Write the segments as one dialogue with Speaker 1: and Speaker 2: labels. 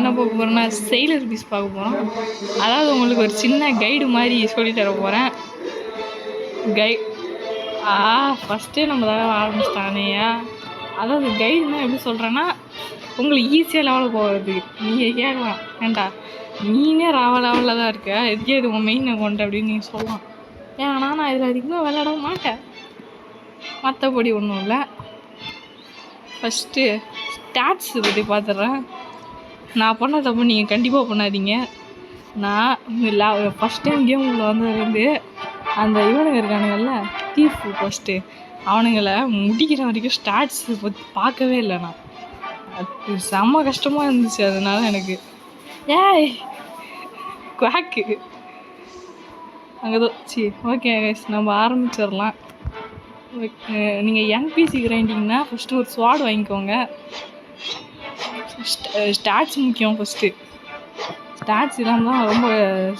Speaker 1: என்ன பார்க்க போகிறோன்னா செயிலர் பீஸ் பார்க்க போகிறோம். அதாவது உங்களுக்கு ஒரு சின்ன கைடு மாதிரி சொல்லித்தர போகிறேன். ஃபஸ்ட்டே நம்ம தான் ஆரம்பிச்சிட்டானேயா. அதாவது கைடுனா எப்படி சொல்கிறேன்னா, உங்களுக்கு ஈஸியாக லெவலில் போகிறதுக்கு. நீங்கள் கேட்கலாம், ஏன்டா நீனே லெவலில் தான் இருக்க, எதுக்கே இது உன் மெயின் அக்கௌண்ட் அப்படின்னு நீங்கள் சொல்லலாம். ஏன்னா நான் இதில் அதிகமாக விளையாட மாட்டேன், மற்றபடி ஒன்றும் இல்லை. ஃபஸ்ட்டு ஸ்டாட்ஸ் பற்றி பார்த்துட்றேன். நான் பண்ண தப்பு நீங்கள் கண்டிப்பாக பண்ணாதீங்க. நான் ஃபஸ்ட் டைம் கேம் உள்ள வந்ததுலேருந்து அந்த இவனுங்க இருக்கானுங்கள்ல தீஃபு ஃபஸ்ட்டு, அவனுங்களை முடிக்கிற வரைக்கும் ஸ்டாட்ஸ் பற்றி பார்க்கவே இல்லை. நான் அது செம்ம கஷ்டமாக இருந்துச்சு. அதனால எனக்கு ஏய் குவாக்கு அங்கே தான் ஓகே நம்ம ஆரம்பிச்சிடலாம். நீங்கள் என்பிசி கிரைண்டிங்னா ஃபஸ்ட்டு ஒரு ஸ்வாட் வாங்கிக்கோங்க. ஸ்டாட்ஸ் முக்கியம். ஃபஸ்ட்டு ஸ்டாட்ஸ் இல்லாமல் தான் ரொம்ப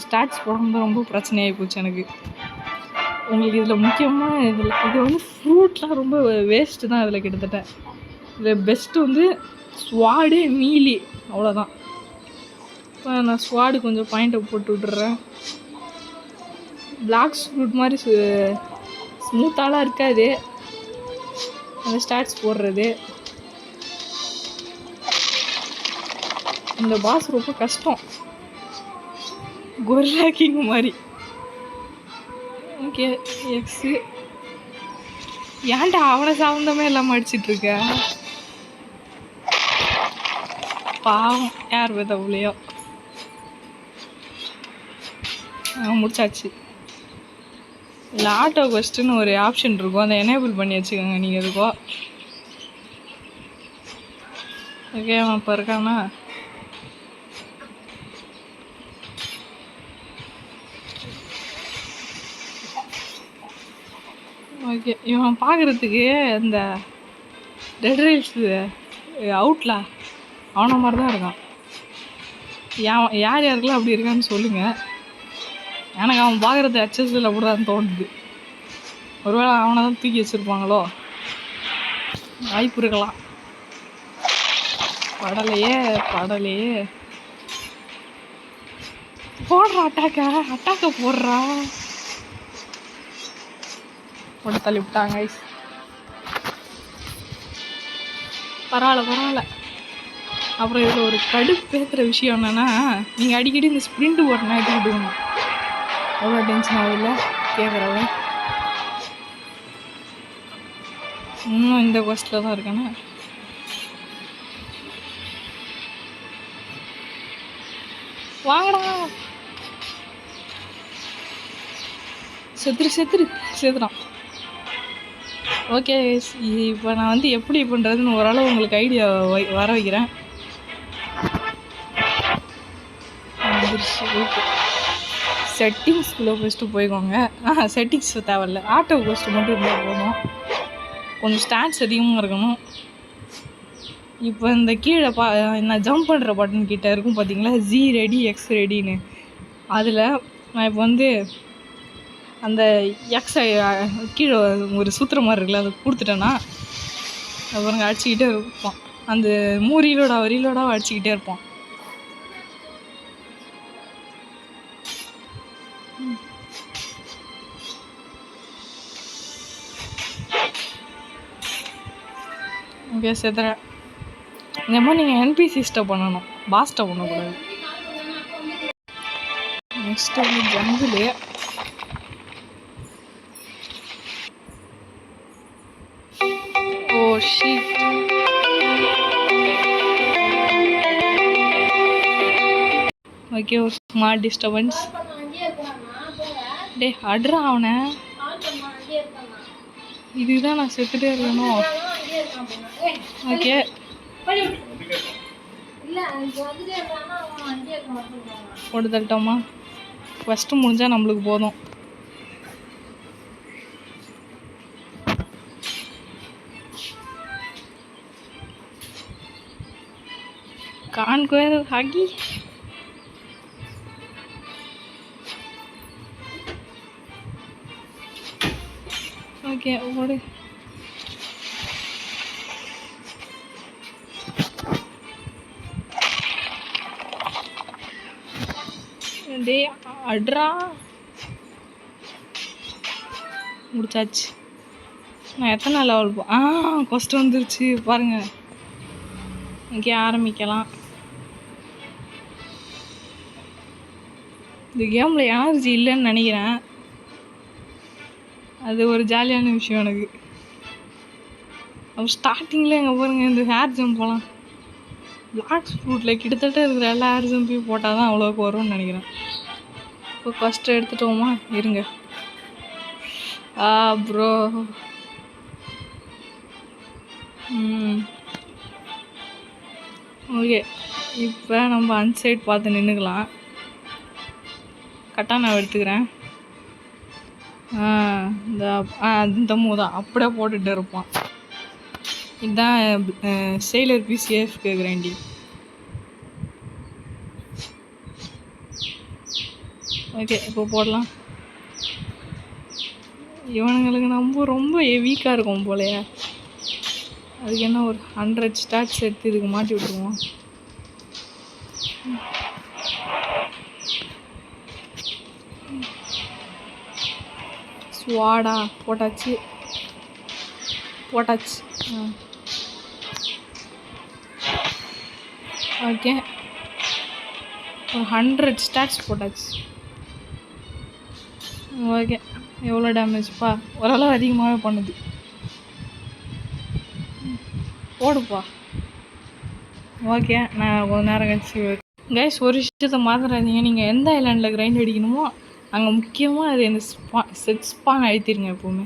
Speaker 1: ஸ்டாட்ஸ் போடுறது ரொம்ப பிரச்சனையாகி போச்சு எனக்கு. உங்களுக்கு இதில் முக்கியமாக இது வந்து ஃப்ரூட்லாம் ரொம்ப வேஸ்ட்டு தான். இதில் கிட்டத்தட்ட இதில் பெஸ்ட்டு வந்து ஸ்வாடு மீலி, அவ்வளோதான். இப்போ நான் ஸ்வாடு கொஞ்சம் பாயிண்ட்டை போட்டு விட்டுறேன். பிளாக் ஃப்ரூட் மாதிரி ஸ்மூத்தாலாம் இருக்காது அந்த ஸ்டாட்ஸ் போடுறது. இந்த பாஸ் ரொம்ப கஷ்டம், கொரில்லா கிங் மாதிரி. ஓகே எக்ஸு, ஏன்டா அவனை சம்மந்தமே இல்லாமல் அடிச்சிட்ருக்க? பாவம், யார் விதவுலையோ முடிச்சாச்சு. இல்லை ஆட்டோ கொஸ்ட்டுன்னு ஒரு ஆப்ஷன் இருக்கும், அதை எனேபிள் பண்ணி வச்சுக்கோங்க நீங்கள் இருக்கோ. ஓகே அவன் இப்போ இருக்கானா? ஓகே, இவன் பார்க்குறதுக்கு இந்த ரெட் ரைல்ஸ் அவுட்லா அவனை மாதிரி தான் இருக்கான். யார் யாருக்கெல்லாம் அப்படி இருக்கான்னு சொல்லுங்கள். எனக்கு அவன் பார்க்குறது ஹெச்எஸ்எல் அப்படி தான் தோணுது. ஒருவேளை அவனை தான் தூக்கி வச்சுருப்பாங்களோ, வாய்ப்பு இருக்கலாம். படலையே போடுறா, அட்டாக்க போடுறா. போட்டு தள்ளி விட்டாங்க. பரவாயில்ல. அப்புறம் இதில் ஒரு கடுப்பேற்றுற விஷயம் என்னென்னா, நீங்கள் அடிக்கடி இந்த ஸ்ப்ரிண்ட் ஓட்டினா எடுத்து விடுக்கணும். அவ்வளோ டென்ஷன் ஆகுதுல்ல கேட்குறவ. இன்னும் இந்த கொஸ்டில் தான் இருக்கேன்னா. வாங்கடா, செத்துறான். ஓகே, இப்போ நான் வந்து எப்படி பண்ணுறதுன்னு ஓரளவு உங்களுக்கு ஐடியா வர வைக்கிறேன். செட்டிங்ஸ்குள்ளே ஃபஸ்ட்டு போய்க்கோங்க. செட்டிங்ஸ் தேவையில்ல, ஆட்டோ கொஸ்ட்டு மட்டும் இருந்தால் போதும். கொஞ்சம் ஸ்டாட்ஸ் அதிகமாக இருக்கணும். இப்போ இந்த கீழே நான் ஜம்ப் பண்ணுற பட்டன் கிட்டே இருக்கும் பார்த்தீங்களா, ஜி ரெடி எக்ஸ் ரெடின்னு. அதில் நான் இப்போ வந்து அந்த எக்ஸை கீழே ஒரு சுற்றுற மாதிரி இருக்குல்ல, அதை கொடுத்துட்டேன்னா அப்புறம் அடிச்சுக்கிட்டே இருப்பான். அந்த ரீலோடாக அடிச்சுக்கிட்டே இருப்பான். ஓகே சேர்த்துறேன். இந்த மாதிரி நீங்கள் என்பிசிஸ்ட்டை பண்ணணும், பாஸ்ட்டை பண்ணக்கூடாது. நெக்ஸ்ட்டு வந்து ஜங்கிள். ஓ ஷிட், ஓகே ஒரு ஸ்மால் டிஸ்டர்பன்ஸ். டே அட்ரா அவனை, இதுதான் நான் செத்துட்டே இருக்கணும். ஓகே போட்டு தள்ளிட்டோமா? ஃபஸ்ட்டு முடிஞ்சால் நம்மளுக்கு போதும். கான்குவேர் ஹாக்கி. ஓகே ஓடு. டேய் அட்ரா முடிச்சாச்சு. நான் எத்தனை லெவல் ஃபஸ்ட்டு வந்துருச்சு பாருங்க. இங்கே ஆரம்பிக்கலாம். இந்த கேமில் எனர்ஜி இல்லைன்னு நினைக்கிறேன். அது ஒரு ஜாலியான விஷயம் எனக்கு. அப்போ ஸ்டார்டிங்கில் எங்கே பாருங்கள் இந்த ஹேர் ஜம்ப்லாம் பிளாக் ஃப்ரூட்டில் கிட்டத்தட்ட இருக்கிற எல்லா ஹேர் ஜம்பையும் போட்டால் தான் அவ்வளோக்கு வரும்னு நினைக்கிறேன். இப்போ ஃபஸ்ட்டு எடுத்துட்டோமா இருங்க. ப்ரோ ஓகே, இப்போ நம்ம அன்சைட் பார்த்து நின்றுக்கலாம். கரெக்டாக நான் எடுத்துக்கிறேன். இந்த மூதான் அப்படியே போட்டுகிட்டு இருப்பான். இதுதான் செயலர் பிசிஎஃப் கேட்குறேன்டி. ஓகே, இப்போ போடலாம். இவனுங்களுக்கு நம்ம ரொம்ப வீக்காக இருக்கும் போலையா. அதுக்கு என்ன ஒரு 100 ஸ்டார்ட்ஸ் எடுத்து இதுக்கு மாட்டி விட்டுருவோம். ஸ்வாடா போட்டாச்சு. ஓகே, ஒரு 100 ஸ்டார்ட்ஸ் போட்டாச்சு. ஓகே, எவ்வளோ டேமேஜ்ப்பா, ஓரளவு அதிகமாகவே பண்ணுது. போடுப்பா. ஓகே, நான் கொஞ்ச நேரம் கழிச்சு கைஸ் ஒரு விஷயத்தை மாத்திராதீங்க. நீங்கள் எந்த ஐலாண்டில் கிரைண்ட் அடிக்கணுமோ அங்கே முக்கியமாக அது இந்த செட் ஸ்பான் அழுத்திடுங்க எப்போவுமே.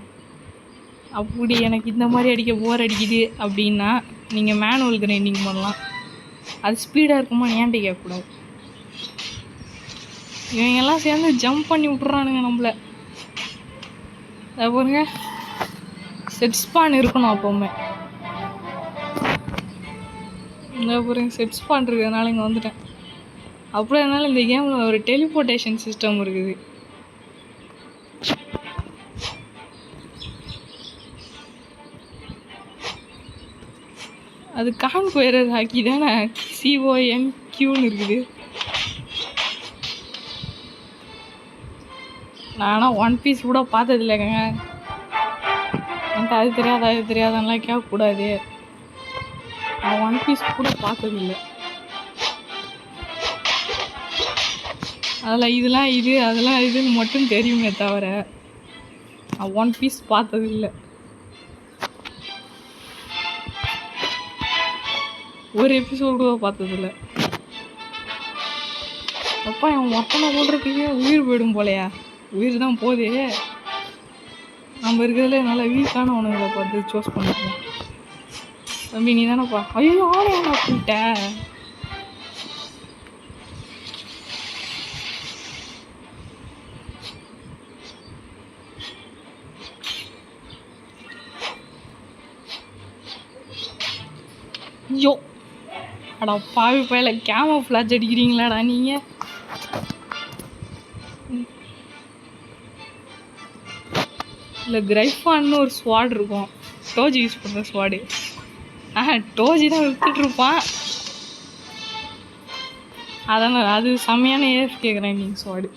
Speaker 1: அப்படி எனக்கு இந்த மாதிரி அடிக்க போர் அடிக்குது அப்படின்னா நீங்கள் மேனுவல் கிரைண்டிங் பண்ணலாம். அது ஸ்பீடாக இருக்குமா ஏன்ட்டு கேட்கக்கூடாது. இவங்கெல்லாம் சேர்ந்து ஜம்ப் பண்ணி விட்றானுங்க நம்மளை. அதை பாருங்க, செட் ஸ்பான் இருக்கணும் அப்போவுமே. இங்கே பாருங்க, செட் ஸ்பான் இருக்கிறதுனால இங்கே வந்துட்டேன். அப்புறம் என்னால் இந்த கேமில் ஒரு டெலிபோர்டேஷன் சிஸ்டம் இருக்குது. அது கான்குயரர் ஹாக்கி தானே, CONQன்னு இருக்குது. நானும் ஒன் பீஸ் கூட பார்த்ததில்லைங்க. எனக்கு அது தெரியாதெல்லாம் கேட்கக்கூடாது. நான் ஒன் பீஸ் கூட பார்த்ததில்லை. அதில் அதெல்லாம் இதுன்னு மட்டும் தெரியுமே தவிர நான் ஒன் பீஸ் பார்த்ததில்லை. ஒரு எபிசோடு கூட பார்த்ததில்லை. அப்பா என் ஒத்தனை போடுறதுக்கே உயிர் போயிடும் போலையா. உயிர் தான் போதே. நம்ம இருக்கிறதுல நல்லா வீக்கானவனுங்களை பார்த்து சூஸ் பண்ணிக்கலாம். தம்பி நீ தானேப்பா. ஐயோ ஆளே நான் கூப்பிட்டேன். ஐயோ அடா பாவி பையில கேமோ ஃப்ளாஷ் அடிக்கிறீங்களாடா நீங்கள். இல்லை கிரைஃபான்னு ஒரு ஸ்வாட் இருக்கும், டோஜி யூஸ் பண்ணுற ஸ்வாடு. டோஜி தான் விற்றுட்ருப்பான். அதனால் அது செம்மையான ஏஎஃப் கேட்குறேன் நீங்கள் ஸ்வாடு.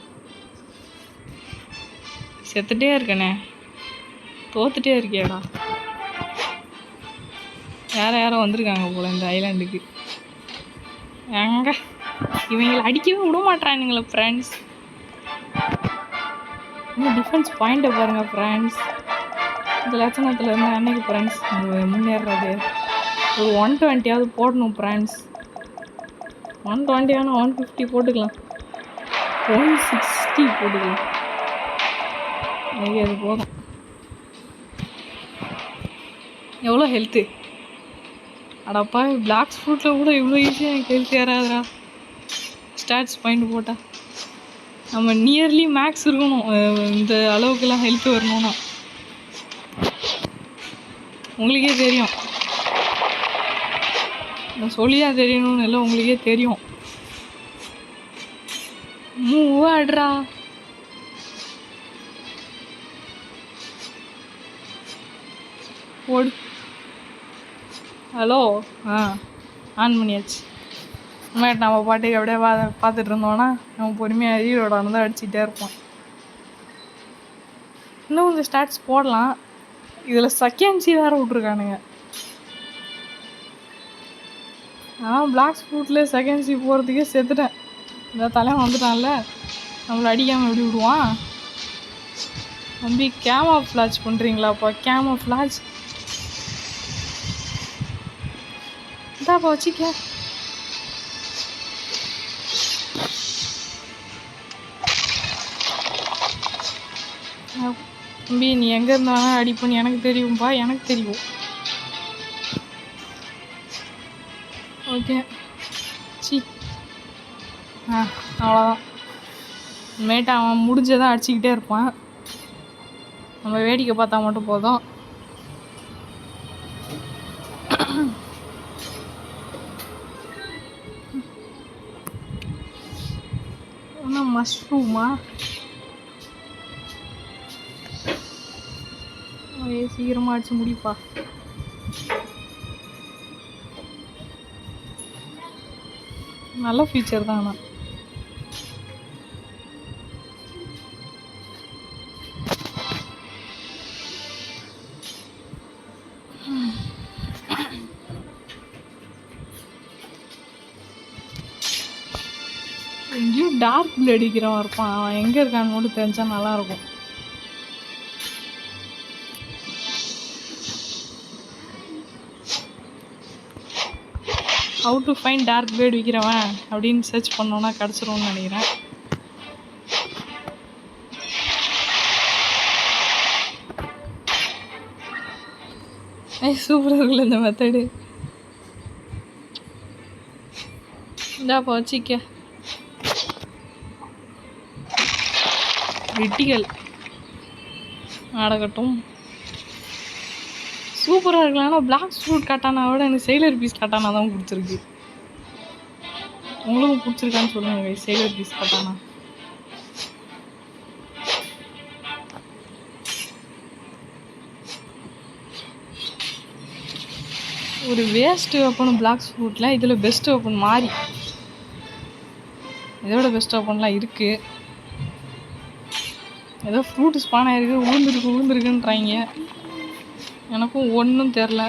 Speaker 1: செத்துட்டே இருக்கனே, தோத்துட்டே இருக்கியாடா. யாரோ வந்திருக்காங்க போல் இந்த ஐலாண்டுக்கு. இவங்களை அடிக்கவே விட மாட்டானுங்களே ஃப்ரெண்ட்ஸ். இன்னும் டிஃபென்ஸ் பாயிண்ட்டை பாருங்கள் ஃப்ரெண்ட்ஸ். இந்த லட்சணத்தில் இருந்தால் அன்னைக்கு ஃப்ரெண்ட்ஸ் முன்னேறது ஒரு 120 போடணும் ஃப்ரெண்ட்ஸ். 120 ஆனால் 150 போட்டுக்கலாம், 160 போட்டுக்கலாம். அது போதும். எவ்வளோ ஹெல்த்து அடப்பா. பிளாக் ஃப்ரூட்டில் கூட இவ்வளோ ஈஸியாக எனக்கு ஹெல்த் ஏறாதுடா. ஸ்டாட்ஸ் பாயிண்ட் போட்டால் நம்ம நியர்லி மேக்ஸ் இருக்கணும். இந்த அளவுக்குலாம் ஹெல்த் வரணும்னா உங்களுக்கே தெரியும். நான் சொல்லிதான் தெரியணும்னு இல்லை, உங்களுக்கே தெரியும். மூவாடுறா. போடு. ஹலோ ஆன் பண்ணியாச்சு. நம்ம பாட்டுக்கு அப்படியே பார்த்துட்டு இருந்தோன்னா நம்ம பொறுமையாக ஹீரோட வந்து அடிச்சுக்கிட்டே இருப்போம். இன்னும் கொஞ்சம் ஸ்டாட்ஸ் போடலாம். இதில் செகண்ட்ஸி வேறு விட்ருக்கானுங்க. ஆனால் பிளாக் ஸ்பூட்டில் செகண்ட்ஸி போகிறதுக்கே செத்துட்டேன். இந்த தலைவன் வந்துட்டான்ல, நம்மளை அடிக்காமல் எப்படி விடுவான்? தம்பி கேமோ ஃப்ளாஷ் பண்ணுறீங்களாப்பா? கேமோ ஃப்ளாஷ் இதாப்பா வச்சுக்க. தம்பி நீ எங்கே இருந்தாலும் அடிப்பண்ணி எனக்கு தெரியும்பா, எனக்கு தெரியும். ஓகே சி அவ்வளோதான். மேட்டு அவன் முடிஞ்சதான் அடிச்சுக்கிட்டே இருப்பான். நம்ம வேடிக்கை பார்த்தா மட்டும் போதும். மஷ்ரூமா சீக்கிரமாக அடிச்சு முடிப்பா. நல்ல ஃபீச்சர் தான். ஆனால் எங்கேயும் டார்க் ப்ளூ அடிக்கிறவன் இருப்பான். அவன் எங்கே இருக்கான்னு மட்டும் தெரிஞ்சா நல்லாயிருக்கும். How to find dark blade விற்கிறவன் அப்படின்னு சர்ச் பண்ணோன்னா கிடச்சிரும்னு நினைக்கிறேன். சூப்பராக இருக்குல்ல இந்த மெத்தடு. இந்தாப்பா வச்சிக்க. கிரிட்டிக்கல் நடக்கட்டும். சூப்பராக இருக்கலாம். ஆனால் பிளாக் ஸ்பூட் கட்டானா விட எனக்கு செயிலர் பீஸ் கட்டானா தான் பிடிச்சிருக்கு. உங்களுக்கும் பிடிச்சிருக்கான்னு சொல்லுங்க. செயிலர் பீஸ் கட்டானா ஒரு வேஸ்ட் வெப்பன் பிளாக் ஸ்பூட்டில். இதில் பெஸ்ட் வெப்பன் மாறி இதோட பெஸ்ட் வெப்பன்லாம் இருக்குது. ஏதோ ஃப்ரூட் ஸ்பான் ஆகிருக்கு, விழுந்துருக்குன்றாங்க. எனக்கும் ஒன்றும் தெரில.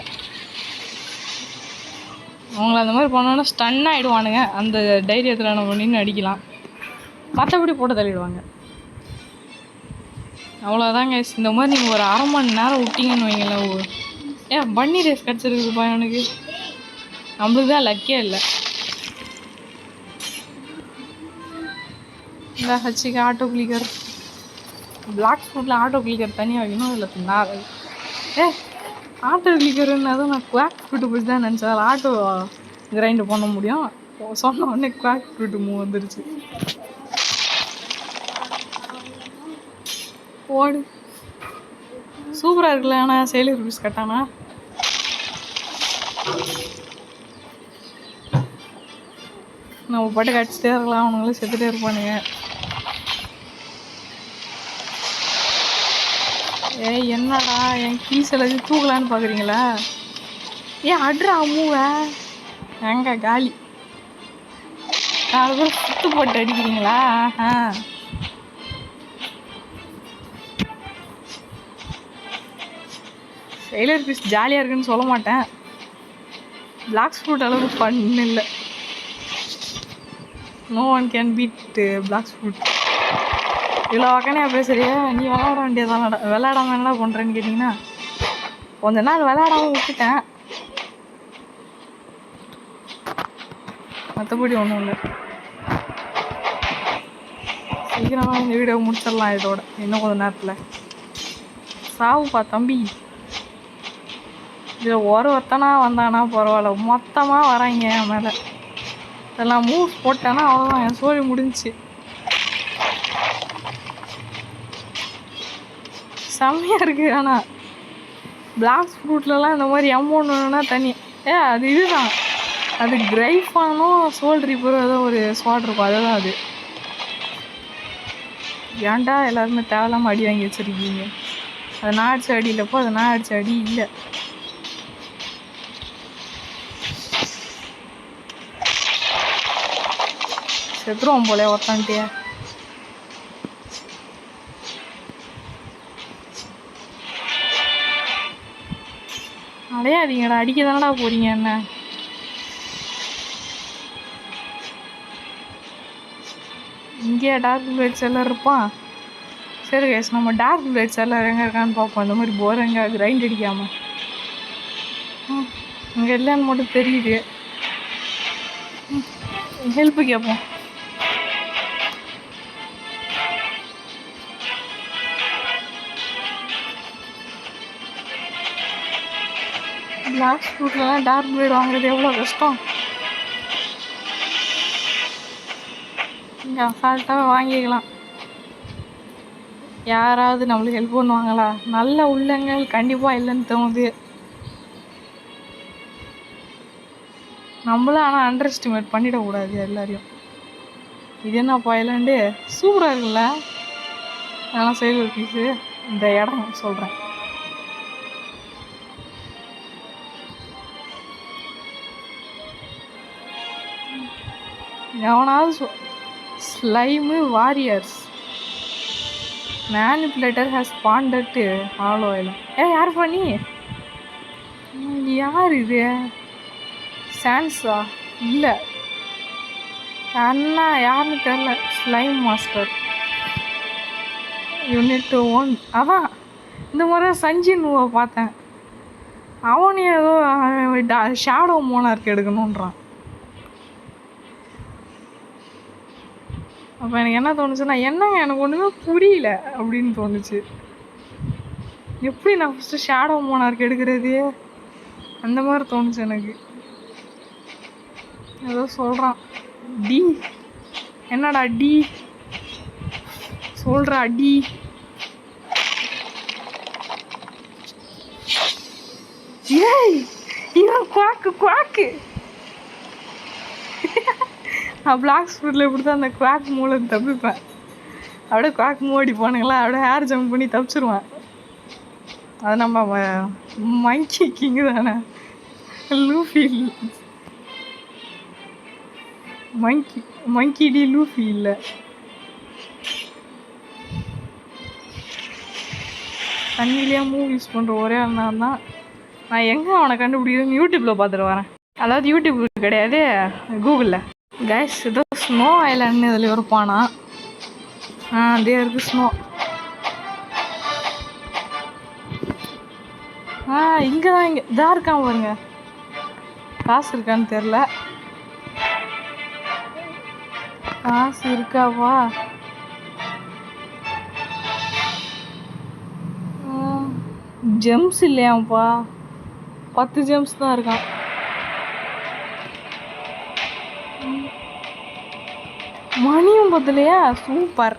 Speaker 1: அவங்கள அந்த மாதிரி பண்ணோன்னா ஸ்டன் ஆகிடுவானுங்க. அந்த தைரியத்தில் நம்ம நின்று அடிக்கலாம். மற்றபடி போட்டு தள்ளிடுவாங்க. அவ்வளோதாங்க. இந்த மாதிரி நீங்கள் ஒரு அரை மணி நேரம் விட்டிங்கன்னு வைங்களேன். பன்னி ரேஸ் கிடச்சிருக்குதுப்பா எனக்கு. நம்மளுக்கு தான் லக்கே இல்லை. இந்த ஹச்சிக்கு ஆட்டோ கிளிக்கர். பிளாக் ஸ்பூட்டில் ஆட்டோ கிளிக்கர் தனியாக வைக்கணும். இல்லை நான் ஆட்டோ கிளிக்கருன்னு தான் நான் குவாக் ஃப்ரூட்டு போய் தான் நினச்சேன். அதில் ஆட்டோ கிரைண்டு பண்ண முடியும். சொன்ன உடனே குவாக் ஃப்ரூட்டு மூவ் வந்துருச்சு. ஓடு சூப்பராக இருக்குல்ல. ஆனால் செயிலர் பீஸ் கட்டானா நம்ம பாட்டுக்கு அடிச்சுட்டே இருக்கலாம். அவனுங்களும் செத்துட்டே இருப்பானுங்க. என்னடா என் கீஸ் எல்லாத்தையும் தூக்கலான்னு பார்க்குறீங்களா? அட்ரா மூவ எங்க காலி 4 பேர் சுத்து போட்டு அடிக்கிறீங்களா? செயிலர் பீஸ் ஜாலியாக இருக்குன்னு சொல்ல மாட்டேன். பிளாக் ஸ்பூட் அளவுக்கு பண்ணு இல்லை. No one can beat black spot. இவ்வளோ வக்கனையா பேசுறியா? நீ விளாட வேண்டியதானடா. விளாடாம என்ன பண்ணுறேன்னு கேட்டிங்கன்னா கொஞ்ச நாள் விளாடாமல் விட்டுட்டேன். மற்றபடி ஒன்றும் இல்லை. சீக்கிரமாக இந்த வீடியோ முடிச்சிடலாம். இதோட இன்னும் கொஞ்சம் நேரத்தில் சாவுப்பா தம்பி. இதில் ஒருத்தனா வந்தானா பரவாயில்ல. மொத்தமாக வராங்க என் மேலே. இதெல்லாம் மூவ்ஸ் போட்டேன்னா அவ்வளோதான், என் சோழி முடிஞ்சிச்சு. செம்மையாக இருக்குது. ஆனால் பிளாக் ஃப்ரூட்லலாம் இந்த மாதிரி அமௌண்ட் வேணும்னா தனி அது இதுதான். அது கிரைஃபானும் சோல் ரீப்பரும் ஏதோ ஒரு ஸ்வாட் இருக்கும். அதுதான் அது. ஏன்டா எல்லாருமே தேவையில்லாமல் அடி வாங்கி வச்சுருக்கீங்க? அது நான் அடித்த அடி இல்லைப்போ, அது நான் அடித்த அடி இல்லை. செத்துருவோம் போல ஒருத்தான்ட்டே. அடையாதீங்கடா, அடிக்க தானடா போறீங்க என்ன? இங்கேயா டார்க் பிளேட் செல்லர் இருப்பான்? சரி கைஸ், நம்ம டார்க் பிளேட் செல்லர் எங்கே இருக்கான்னு பார்ப்போம். இந்த மாதிரி போர் எங்கே கிரைண்ட் அடிக்காமல். இங்கே இல்லைன்னு மட்டும் தெரியுது. ஹெல்ப்பு கேட்போம். பிளாக் ஃப்ரூட்லலாம் டார்க் பிளேட் வாங்குறது எவ்வளோ கஷ்டம். இங்கே அசால்ட்டாக வாங்கிக்கலாம். யாராவது நம்மளுக்கு ஹெல்ப் பண்ணுவாங்களா? நல்ல உள்ளங்கள் கண்டிப்பாக இல்லைன்னு தோணுது. நம்மளும் ஆனால் அண்டர் எஸ்டிமேட் பண்ணிடக்கூடாது எல்லாரையும். இது என்னப்பா இல்லைண்டு சூப்பராக இருக்குல்ல. அதெல்லாம் சைடு ஒரு பீஸு. இந்த இடம் சொல்கிறேன். எவனாவது slime warriors manipulator has bonded ஆலோ ஆயிலும். யார் பண்ணி? யார் இது? சான்ஸா? இல்லை, அண்ணா யாருன்னு தெரில. Slime master unit 1. அதான் இந்த முறை சஞ்சின்னுவை பார்த்தேன். அவனே ஏதோ ஷேடோ மோனார்க் எடுக்கணுன்றான். அப்போ எனக்கு என்ன தோணுச்சுன்னா, என்னங்க எனக்கு ஒன்றுமே புரியல அப்படின்னு தோணுச்சு. எப்படி நான் ஃபஸ்ட்டு ஷேடோ மோனார்க் எடுக்கிறது அந்த மாதிரி தோணுச்சு எனக்கு. ஏதோ சொல்கிறான் டி. என்னடா டி சொல்கிறா? டி ஏய் இவன் குவாக்கு குவாக்கு. நான் பிளாக் ஸ்பூட்டில் இப்படி தான் அந்த குவாக் மூலம் தப்பிப்பேன். அப்படியே குவாக் மூடி போனுங்களா, அப்படியே ஹேர் ஜம்ப் பண்ணி தப்பிச்சிருவேன். அது நம்ம மங்கி கிங்கு தானே, லூஃபி. மங்கி டி லூஃபி இல்லை. தண்ணியிலேயே மூவ் யூஸ் பண்ணுற ஒரே அண்ணா தான். நான் எங்கே அவனை கண்டுபிடிக்கிறேன்னு யூடியூப்பில் பார்த்துட்டு வரேன். அதாவது யூடியூப் கிடையாது, கூகுளில். கைஸ், ஏதோ ஸ்னோ ஐலாண்ட்னு இதில் இருப்பானா? அதே இருக்குது ஸ்னோ. இங்கே தான், இங்கே இதாக இருக்கான் பாருங்க. காசு இருக்கான்னு தெரில. காசு இருக்காவா? ஜெம்ஸ் இல்லையாப்பா, 10 ஜெம்ஸ் தான் இருக்கான். மணியும் பத்தலையா? சூப்பர்.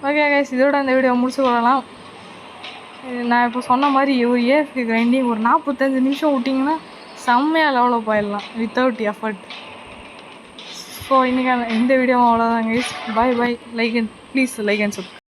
Speaker 1: ஓகே கைஸ், இதோட அந்த வீடியோ முடிச்சு கொள்ளலாம். நான் இப்போ சொன்ன மாதிரி ஒரு ஏஎஃப்கே கிரைண்டிங் ஒரு 45 நிமிஷம் விட்டிங்கன்னா செம்மையாக லெவலப் ஆயிடலாம் வித்தவுட் எஃபர்ட். ஸோ இன்றைக்கி இந்த வீடியோ அவ்வளோதான் guys. Bye bye. Please like and subscribe.